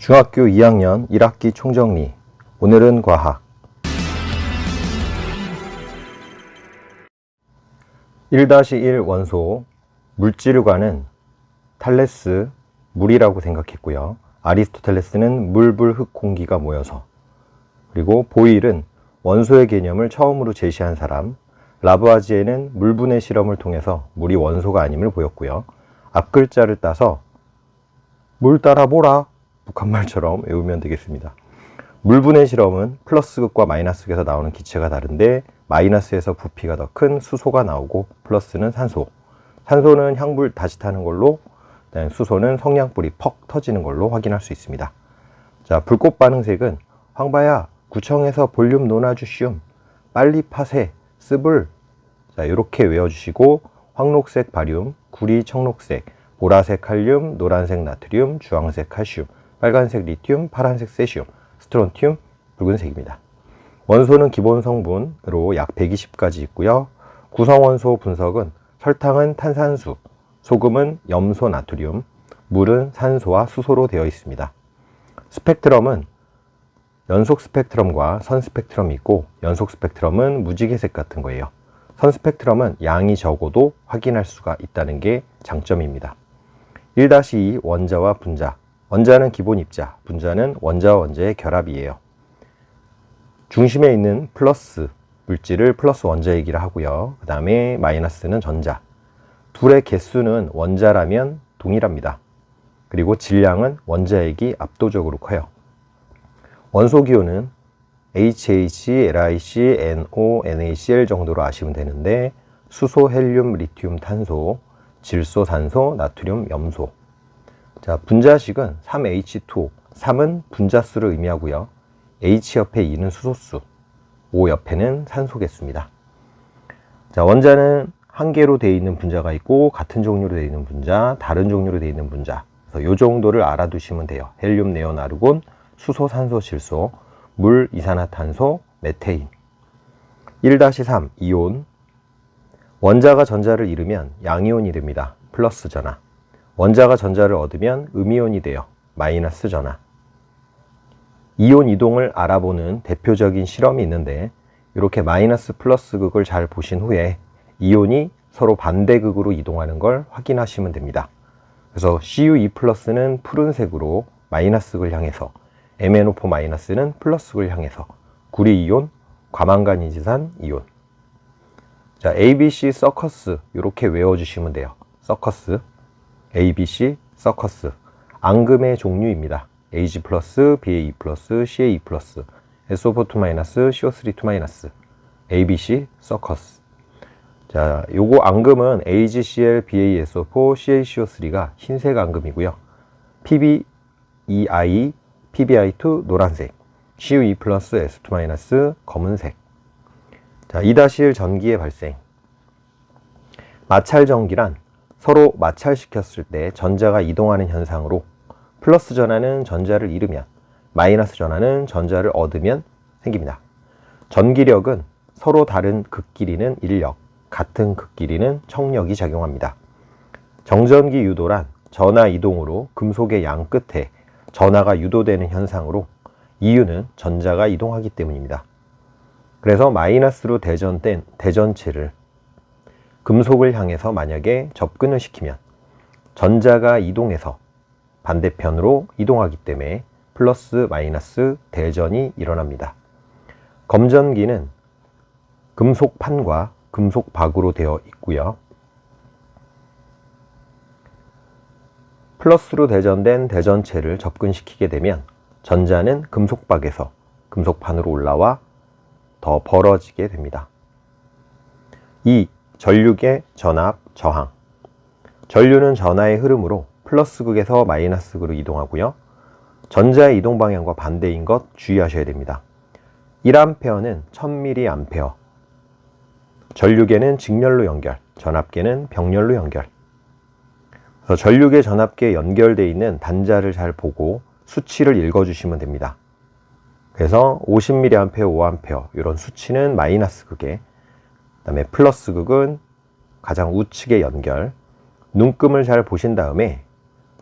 중학교 2학년 1학기 총정리. 오늘은 과학 1-1 원소 물질과는 탈레스 물이라고 생각했고요. 아리스토텔레스는 물, 불, 흙, 공기가 모여서, 그리고 보일은 원소의 개념을 처음으로 제시한 사람, 라부아지에는 물분해 실험을 통해서 물이 원소가 아님을 보였고요. 앞글자를 따서 물 따라 보라, 북한말처럼 외우면 되겠습니다. 물분해 실험은 플러스극과 마이너스극에서 나오는 기체가 다른데, 마이너스에서 부피가 더 큰 수소가 나오고 플러스는 산소, 산소는 향불 다시 타는 걸로, 수소는 성냥불이 퍽 터지는 걸로 확인할 수 있습니다. 자, 불꽃 반응색은 황바야 구청에서 볼륨 논아주시움, 빨리 파세, 쓰불. 자, 이렇게 외워주시고, 황록색 바륨, 구리 청록색, 보라색 칼륨, 노란색 나트륨, 주황색 칼슘, 빨간색 리튬, 파란색 세슘, 스트론튬, 붉은색입니다. 원소는 기본 성분으로 약 120가지 있고요. 구성원소 분석은 설탕은 탄산수, 소금은 염소 나트륨, 물은 산소와 수소로 되어 있습니다. 스펙트럼은 연속 스펙트럼과 선 스펙트럼이 있고, 연속 스펙트럼은 무지개색 같은 거예요. 선 스펙트럼은 양이 적어도 확인할 수가 있다는 게 장점입니다. 1-2 원자와 분자. 원자는 기본 입자, 분자는 원자와 원자의 결합이에요. 중심에 있는 플러스 물질을 플러스 원자액이라 하고요. 그 다음에 마이너스는 전자. 둘의 개수는 원자라면 동일합니다. 그리고 질량은 원자액이 압도적으로 커요. 원소 기호는 HH, LiC, NO, NaCl 정도로 아시면 되는데, 수소, 헬륨, 리튬, 탄소, 질소, 산소, 나트륨, 염소. 자, 분자식은 3H2O, 3은 분자수를 의미하고요. H 옆에 2는 수소수, O 옆에는 산소 개수입니다. 자, 원자는 한 개로 되어 있는 분자가 있고, 같은 종류로 되어 있는 분자, 다른 종류로 되어 있는 분자. 그래서 이 정도를 알아두시면 돼요. 헬륨, 네온, 아르곤, 수소, 산소, 질소, 물, 이산화탄소, 메테인. 1-3 이온. 원자가 전자를 잃으면 양이온이 됩니다. 플러스 전하. 원자가 전자를 얻으면 음이온이 돼요. 마이너스 전하. 이온 이동을 알아보는 대표적인 실험이 있는데, 이렇게 마이너스 플러스 극을 잘 보신 후에 이온이 서로 반대극으로 이동하는 걸 확인하시면 됩니다. 그래서 Cu2+는 푸른색으로 마이너스극을 향해서, MnO4- 마이너스는 플러스극을 향해서, 구리 이온, 과망간이지산 이온. 자, ABC 서커스 이렇게 외워주시면 돼요. 서커스, ABC 서커스. 앙금의 종류입니다. Ag+, Ba+, Ca+, SO4-, CO3-, ABC 서커스. 자, 요거 앙금은 AgCl, BaSO4, CaCO3가 흰색 앙금이고요. PbEI, PbI2 노란색, Cu2+, S2- 검은색. 자, 2-1 전기의 발생. 마찰 전기란 서로 마찰시켰을 때 전자가 이동하는 현상으로, 플러스 전하는 전자를 잃으면, 마이너스 전하는 전자를 얻으면 생깁니다. 전기력은 서로 다른 극끼리는 인력, 같은 극끼리는 청력이 작용합니다. 정전기 유도란 전하 이동으로 금속의 양 끝에 전하가 유도되는 현상으로, 이유는 전자가 이동하기 때문입니다. 그래서 마이너스로 대전된 대전체를 금속을 향해서 만약에 접근을 시키면 전자가 이동해서 반대편으로 이동하기 때문에 플러스 마이너스 대전이 일어납니다. 검전기는 금속판과 금속박으로 되어 있고요. 플러스로 대전된 대전체를 접근시키게 되면 전자는 금속박에서 금속판으로 올라와 더 벌어지게 됩니다. 2. 전류의 전압, 저항. 전류는 전하의 흐름으로 플러스극에서 마이너스극으로 이동하고요. 전자의 이동 방향과 반대인 것 주의하셔야 됩니다. 1A는 1000mA. 전류계는 직렬로 연결, 전압계는 병렬로 연결. 그래서 전류계, 전압계 연결되어 있는 단자를 잘 보고 수치를 읽어주시면 됩니다. 그래서 50mA, 5A 이런 수치는 마이너스 극에, 그 다음에 플러스 극은 가장 우측에 연결. 눈금을 잘 보신 다음에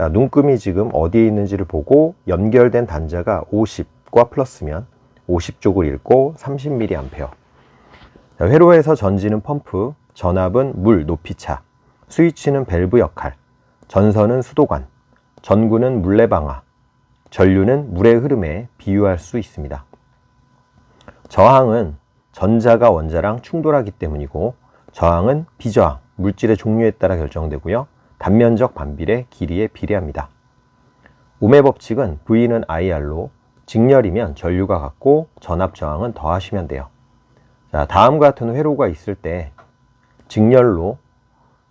자, 눈금이 지금 어디에 있는지를 보고 연결된 단자가 50과 플러스면 50쪽을 읽고 30mA. 자, 회로에서 전지는 펌프, 전압은 물 높이차, 스위치는 밸브 역할, 전선은 수도관, 전구는 물레방아, 전류는 물의 흐름에 비유할 수 있습니다. 저항은 전자가 원자랑 충돌하기 때문이고, 저항은 비저항, 물질의 종류에 따라 결정되고요. 단면적 반비례, 길이에 비례합니다. 옴의 법칙은 V는 IR로, 직렬이면 전류가 같고 전압 저항은 더하시면 돼요. 자, 다음과 같은 회로가 있을 때 직렬로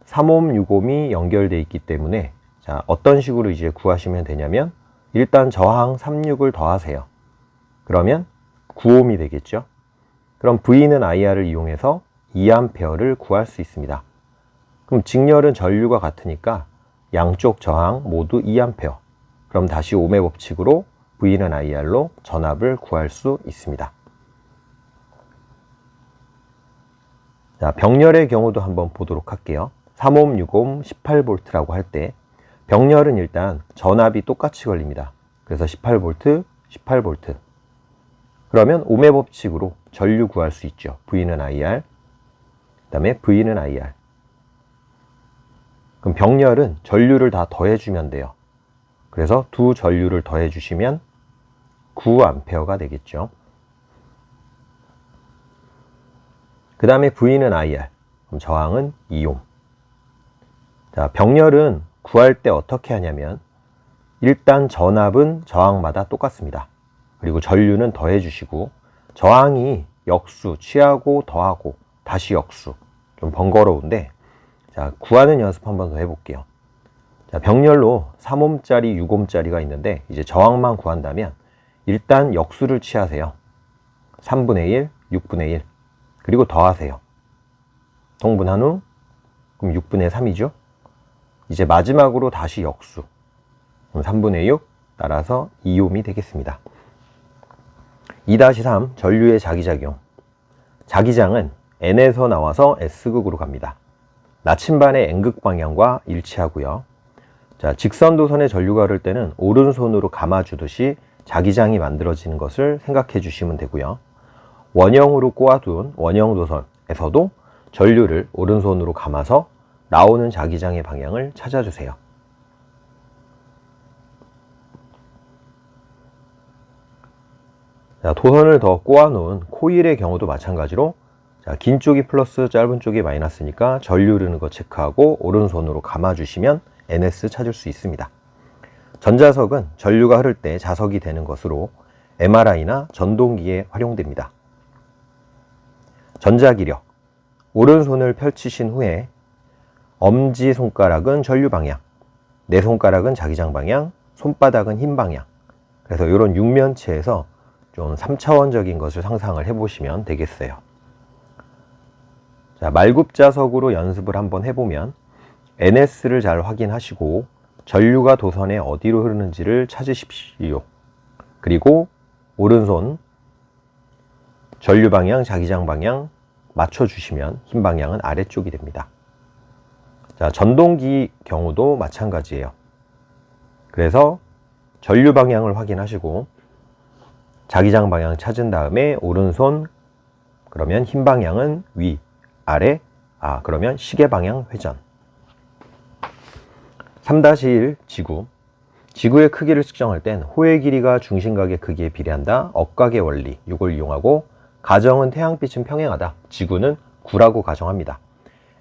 3옴, 6옴이 연결되어 있기 때문에, 자, 어떤 식으로 이제 구하시면 되냐면, 일단 저항 36을 더하세요. 그러면 9옴이 되겠죠. 그럼 V는 IR을 이용해서 2A를 구할 수 있습니다. 그럼 직렬은 전류가 같으니까 양쪽 저항 모두 2A. 그럼 다시 옴의 법칙으로 V는 IR로 전압을 구할 수 있습니다. 자, 병렬의 경우도 한번 보도록 할게요. 3옴, 6옴, 18V라고 할 때 병렬은 일단 전압이 똑같이 걸립니다. 그래서 18V, 18V. 그러면 옴의 법칙으로 전류 구할 수 있죠. V는 IR, 그 다음에 V는 IR. 그럼 병렬은 전류를 다 더해주면 돼요. 그래서 두 전류를 더해주시면 9A가 되겠죠. 그 다음에 V는 IR, 그럼 저항은 2옴. 자, 병렬은 구할 때 어떻게 하냐면, 일단 전압은 저항마다 똑같습니다. 그리고 전류는 더해주시고, 저항이 역수, 취하고 더하고 다시 역수, 좀 번거로운데, 자, 구하는 연습 한번 더 해볼게요. 자, 병렬로 3옴짜리, 6옴짜리가 있는데, 이제 저항만 구한다면 일단 역수를 취하세요. 3분의 1, 6분의 1. 그리고 더하세요. 통분한 후, 그럼 6분의 3이죠. 이제 마지막으로 다시 역수. 그럼 3분의 6 따라서 2옴이 되겠습니다. 2-3 전류의 자기작용. 자기장은 N에서 나와서 S극으로 갑니다. 나침반의 N극 방향과 일치하고요. 자, 직선도선에 전류가 흐를 때는 오른손으로 감아주듯이 자기장이 만들어지는 것을 생각해 주시면 되고요. 원형으로 꼬아둔 원형도선에서도 전류를 오른손으로 감아서 나오는 자기장의 방향을 찾아주세요. 자, 도선을 더 꼬아놓은 코일의 경우도 마찬가지로, 자, 긴 쪽이 플러스, 짧은 쪽이 마이너스니까 전류 흐르는 거 체크하고 오른손으로 감아주시면 NS 찾을 수 있습니다. 전자석은 전류가 흐를 때 자석이 되는 것으로 MRI나 전동기에 활용됩니다. 전자기력. 오른손을 펼치신 후에 엄지손가락은 전류 방향, 내 손가락은 자기장 방향, 손바닥은 힘 방향. 그래서 이런 육면체에서 좀 3차원적인 것을 상상을 해보시면 되겠어요. 자, 말굽자석으로 연습을 한번 해보면 NS를 잘 확인하시고 전류가 도선에 어디로 흐르는지를 찾으십시오. 그리고 오른손 전류 방향, 자기장 방향 맞춰주시면 힘 방향은 아래쪽이 됩니다. 자, 전동기 경우도 마찬가지예요. 그래서 전류 방향을 확인하시고 자기장 방향 찾은 다음에 오른손, 그러면 힘 방향은 위, 아래, 그러면 시계 방향 회전. 3-1 지구. 지구의 크기를 측정할 땐 호의 길이가 중심각의 크기에 비례한다. 억각의 원리, 이걸 이용하고, 가정은 태양빛은 평행하다. 지구는 9라고 가정합니다.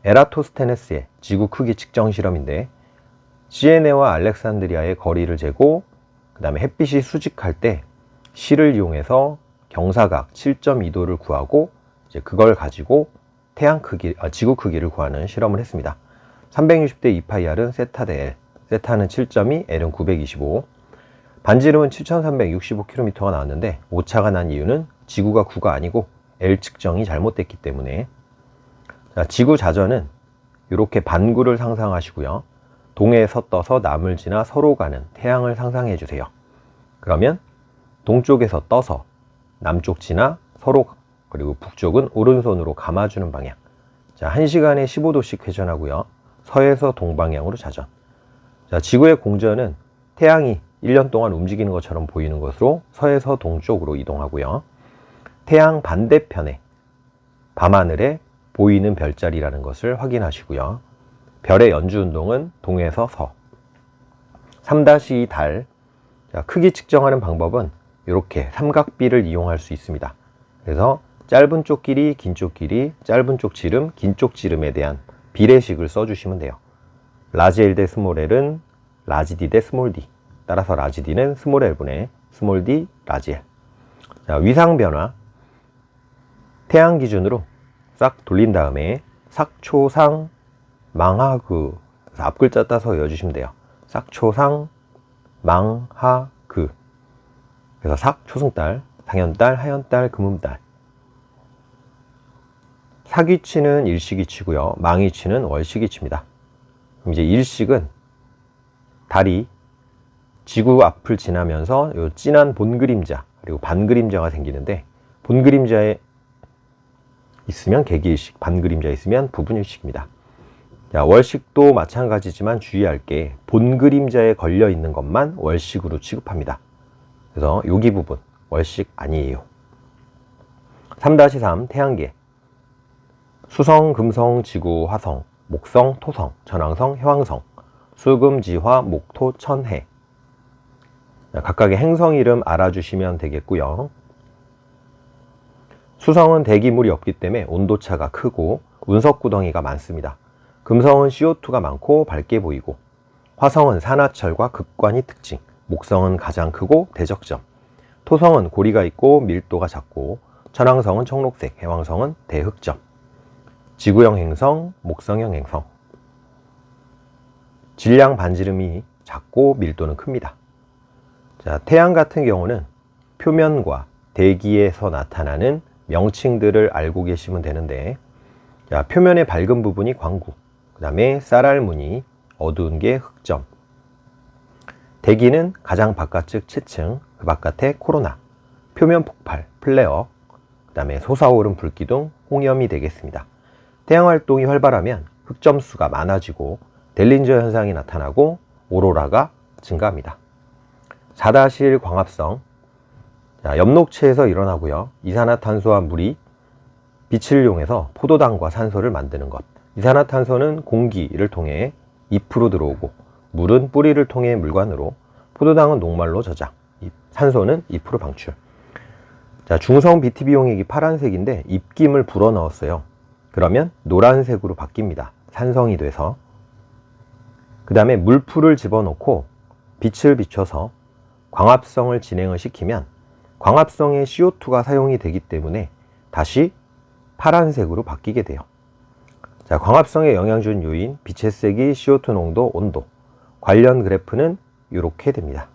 에라토스테네스의 지구 크기 측정 실험인데, 시에네와 알렉산드리아의 거리를 재고, 그 다음에 햇빛이 수직할 때 실을 이용해서 경사각 7.2도를 구하고, 이제 그걸 가지고 지구 크기를 구하는 실험을 했습니다. 360대 2파이R은 세타 대 L. 세타는 7.2, L은 925. 반지름은 7365km가 나왔는데 오차가 난 이유는 지구가 9가 아니고 L 측정이 잘못됐기 때문에. 자, 지구 자전은 이렇게 반구를 상상하시고요. 동해에서 떠서 남을 지나 서로 가는 태양을 상상해 주세요. 그러면 동쪽에서 떠서 남쪽 지나 서로, 그리고 북쪽은 오른손으로 감아주는 방향. 자, 1시간에 15도씩 회전하고요. 서에서 동방향으로 자전. 자, 지구의 공전은 태양이 1년 동안 움직이는 것처럼 보이는 것으로 서에서 동쪽으로 이동하고요. 태양 반대편에 밤하늘에 보이는 별자리라는 것을 확인하시고요. 별의 연주운동은 동에서 서. 3-2 달. 자, 크기 측정하는 방법은 이렇게 삼각비를 이용할 수 있습니다. 그래서 짧은 쪽 길이, 긴 쪽 길이, 짧은 쪽 지름, 긴 쪽 지름에 대한 비례식을 써주시면 돼요. 라지 L 대 스몰 L은 라지 D 대 스몰 D. 따라서 라지 D는 스몰 L분의 스몰 D 라지 L. 자, 위상 변화. 태양 기준으로 싹 돌린 다음에 삭초상 망하그. 앞글자 따서 외워주시면 돼요. 삭초상 망하그. 그래서 삭 초승달, 상현달, 하현달, 금음달. 사기치는 일시기치고요. 망이치는 월시기치입니다. 그럼 이제 일식은 달이 지구 앞을 지나면서 요 진한 본그림자 그리고 반그림자가 생기는데, 본그림자에 있으면 개기일식, 반그림자에 있으면 부분일식입니다. 자, 월식도 마찬가지지만 주의할 게 본그림자에 걸려 있는 것만 월식으로 취급합니다. 그래서 여기 부분 월식 아니에요. 3-3 태양계. 수성, 금성, 지구, 화성, 목성, 토성, 천왕성, 해왕성, 수금, 지화, 목, 토, 천, 해. 각각의 행성 이름 알아주시면 되겠고요. 수성은 대기물이 없기 때문에 온도차가 크고 운석구덩이가 많습니다. 금성은 CO2가 많고 밝게 보이고, 화성은 산화철과 극관이 특징, 목성은 가장 크고 대적점, 토성은 고리가 있고 밀도가 작고, 천왕성은 청록색, 해왕성은 대흑점. 지구형 행성, 목성형 행성. 질량 반지름이 작고 밀도는 큽니다. 자, 태양 같은 경우는 표면과 대기에서 나타나는 명칭들을 알고 계시면 되는데, 자, 표면의 밝은 부분이 광구, 그 다음에 쌀알무늬, 어두운 게 흑점. 대기는 가장 바깥쪽 채층, 그 바깥에 코로나, 표면 폭발, 플레어, 그 다음에 솟아오른 불기둥, 홍염이 되겠습니다. 태양 활동이 활발하면 흑점수가 많아지고 델린저 현상이 나타나고 오로라가 증가합니다. 4-1 광합성. 자, 엽록체에서 일어나고요. 이산화탄소와 물이 빛을 이용해서 포도당과 산소를 만드는 것. 이산화탄소는 공기를 통해 잎으로 들어오고, 물은 뿌리를 통해 물관으로, 포도당은 녹말로 저장, 산소는 잎으로 방출. 자, 중성 BTB용액이 파란색인데 입김을 불어 넣었어요. 그러면 노란색으로 바뀝니다. 산성이 돼서. 그 다음에 물풀을 집어넣고 빛을 비춰서 광합성을 진행을 시키면 광합성에 CO2가 사용이 되기 때문에 다시 파란색으로 바뀌게 돼요. 자, 광합성에 영향 준 요인, 빛의 세기, CO2 농도, 온도. 관련 그래프는 이렇게 됩니다.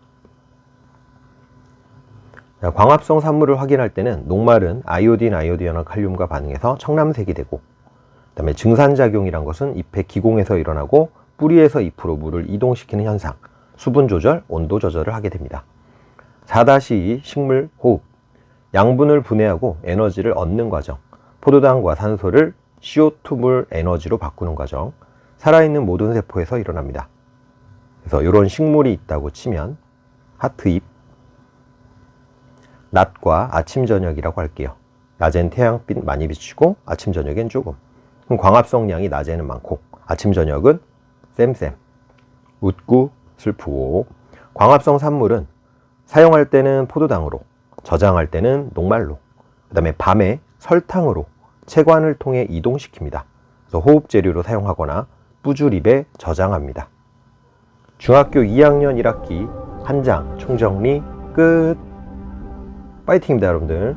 자, 광합성 산물을 확인할 때는 녹말은 아이오딘, 아이오디언화 칼륨과 반응해서 청람색이 되고, 그 다음에 증산작용이란 것은 잎의 기공에서 일어나고 뿌리에서 잎으로 물을 이동시키는 현상, 수분 조절, 온도 조절을 하게 됩니다. 4-2 식물 호흡. 양분을 분해하고 에너지를 얻는 과정. 포도당과 산소를 CO2물 에너지로 바꾸는 과정. 살아있는 모든 세포에서 일어납니다. 그래서 이런 식물이 있다고 치면 하트잎. 낮과 아침 저녁이라고 할게요. 낮엔 태양빛 많이 비추고 아침 저녁엔 조금. 그럼 광합성량이 낮에는 많고 아침 저녁은 쌤쌤. 웃고 슬프고. 광합성 산물은 사용할 때는 포도당으로, 저장할 때는 녹말로, 그 다음에 밤에 설탕으로 체관을 통해 이동시킵니다. 그래서 호흡 재료로 사용하거나 뿌줄입에 저장합니다. 중학교 2학년 1학기 한 장 총정리 끝. 파이팅입니다, 여러분들.